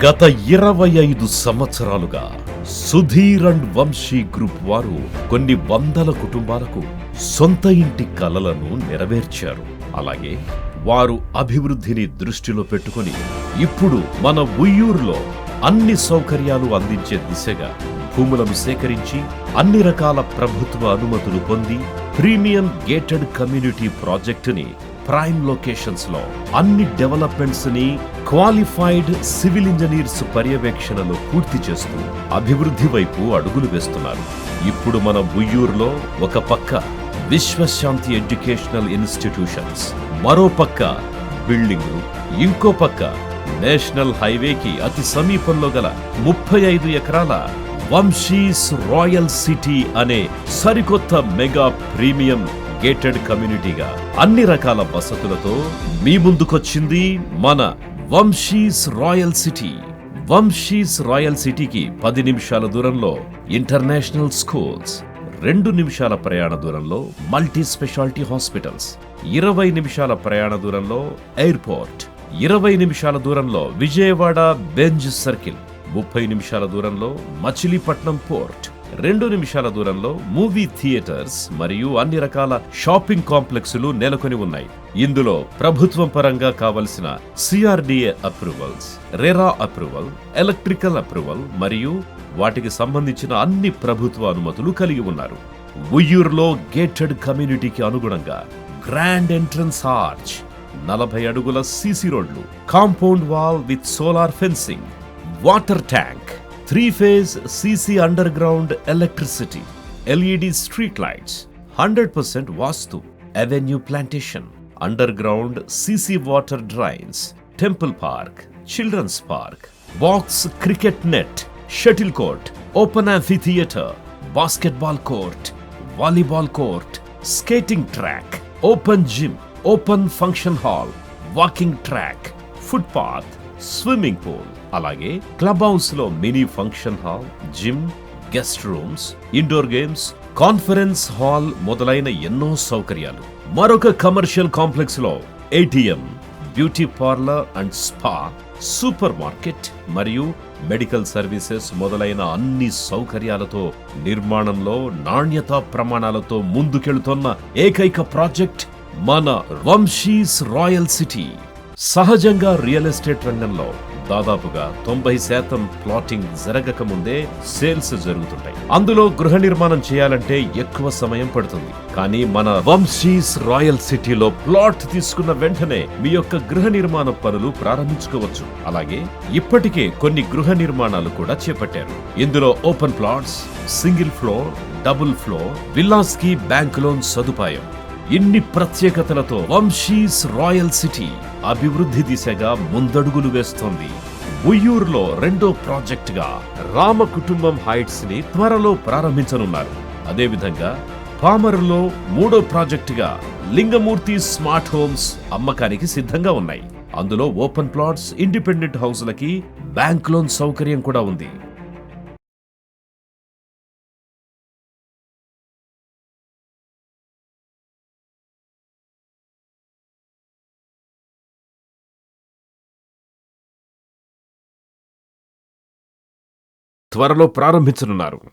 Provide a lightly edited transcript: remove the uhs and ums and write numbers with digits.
గత 25 సంవత్సరాలుగా Sudheer and Vamsi group వారు కొన్ని వందల కుటుంబాలకు సొంత ఇంటి కలలను నెరవేర్చారు. అలాగే వారు అభివృద్ధిని దృష్టిలో పెట్టుకొని ఇప్పుడు మన ఉయ్యూరులో అన్ని సౌకర్యాలు అందించే దిశగా భూములను సేకరించి అన్ని రకాల ప్రభుత్వ అనుమతులు పొంది ప్రీమియం గేటెడ్ కమ్యూనిటీ ప్రాజెక్టుని ప్రైమ్ లొకేషన్స్ లో అన్ని డెవలప్మెంట్స్ ని క్వాలిఫైడ్ సివిల్ ఇంజనీర్స్ పర్యవేక్షణలో పూర్తి చేస్తూ అభివృద్ధి వైపు అడుగులు వేస్తున్నారు. ఇప్పుడు మన ఉయ్యూరులో ఒక పక్క విశ్వశాంతి ఎడ్యుకేషనల్ ఇన్స్టిట్యూషన్స్, మరో పక్క బిల్డింగులు, ఇంకో పక్క నేషనల్ హైవేకి అతి సమీపంలో గల 35 ఎకరాల వంశీస్ రాయల్ సిటీ అనే సరికొత్త మెగా ప్రీమియం గేటెడ్ కమ్యూనిటీగా అన్ని రకాల వసతులతో మీ ముందుకొచ్చింది మన Vamshi's royal city. Vamshi's royal సిటీకి 10 నిమిషాల దూరంలో ఇంటర్నేషనల్ స్కూల్స్, 2 నిమిషాల ప్రయాణ దూరంలో మల్టీ స్పెషాలిటీ హాస్పిటల్స్, 20 నిమిషాల ప్రయాణ దూరంలో ఎయిర్పోర్ట్, 20 నిమిషాల దూరంలో విజయవాడ బెంజ్ సర్కిల్, 30 నిమిషాల దూరంలో మచిలీపట్నం పోర్ట్, 2 నిమిషాల దూరంలో మూవీ థియేటర్స్ మరియు అన్ని రకాల షాపింగ్ కాంప్లెక్సులు నెలకొని ఉన్నాయి. ఇందులో ప్రభుత్వం పరంగా కావలసిన CRDA approvals, RERA approval, electrical approval మరియు వాటికి సంబంధించిన అన్ని ప్రభుత్వ అనుమతులు కలిగి ఉన్నారు. ఉయ్యూరులో గేటెడ్ కమ్యూనిటీకి అనుగుణంగా గ్రాండ్ ఎంట్రన్స్ ఆర్చ్, 40 అడుగుల సీసీ రోడ్లు, compound wall with solar fencing, water tank, 3-phase CC underground electricity, LED street lights, 100% Vastu, avenue plantation, underground CC water drains, temple park, children's park, box cricket net, shuttle court, open amphitheater, basketball court, volleyball court, skating track, open gym, open function hall, walking track, footpath, swimming pool, అలాగే club house లో mini function hall, gym, guest rooms, indoor games, conference hall మొదలైన ఎన్నో సౌకర్యాలు. మరొక commercial complex లో ATM, beauty parlour and spa, super market మరియు medical services మొదలైన అన్ని సౌకర్యాలతో నిర్మాణంలో నాణ్యతా ప్రమాణాలతో ముందుకెళ్తున్న ఏకైక ప్రాజెక్ట్ మన వంశీస్ రాయల్ సిటీ. సహజంగా రియల్ ఎస్టేట్ రంగంలో దాదాపుగా 90% ప్లాటింగ్ జరగక ముందే సేల్స్ జరుగుతుంటాయి. అందులో గృహ నిర్మాణం చేయాలంటే ఎక్కువ సమయం పడుతుంది. కానీ మన వంశీస్ రాయల్ సిటీలో ప్లాట్ తీసుకున్న వెంటనే మీ యొక్క గృహ నిర్మాణ పనులు ప్రారంభించుకోవచ్చు. అలాగే ఇప్పటికే కొన్ని గృహ నిర్మాణాలు కూడా చేపట్టారు. ఇందులో open plots, single floor, double floor, villas కి బ్యాంక్ లోన్ సదుపాయం. ఇన్ని ప్రత్యేకతలతో వంశీస్ రాయల్ సిటీ అభివృద్ధి దిశగా ముందడుగులు వేస్తోంది. ఉయ్యూరులో 2వ ప్రాజెక్టుగా రామ కుటుంబం హైట్స్ ని త్వరలో ప్రారంభించనున్నారు. అదేవిధంగా పామరులో 3వ ప్రాజెక్టుగా లింగమూర్తి స్మార్ట్ హోమ్స్ అమ్మకానికి సిద్ధంగా ఉన్నాయి. అందులో ఓపెన్ ప్లాట్స్, ఇండిపెండెంట్ హౌస్లకి బ్యాంక్ లోన్ సౌకర్యం కూడా ఉంది. త్వరలో ప్రారంభించనున్నారు.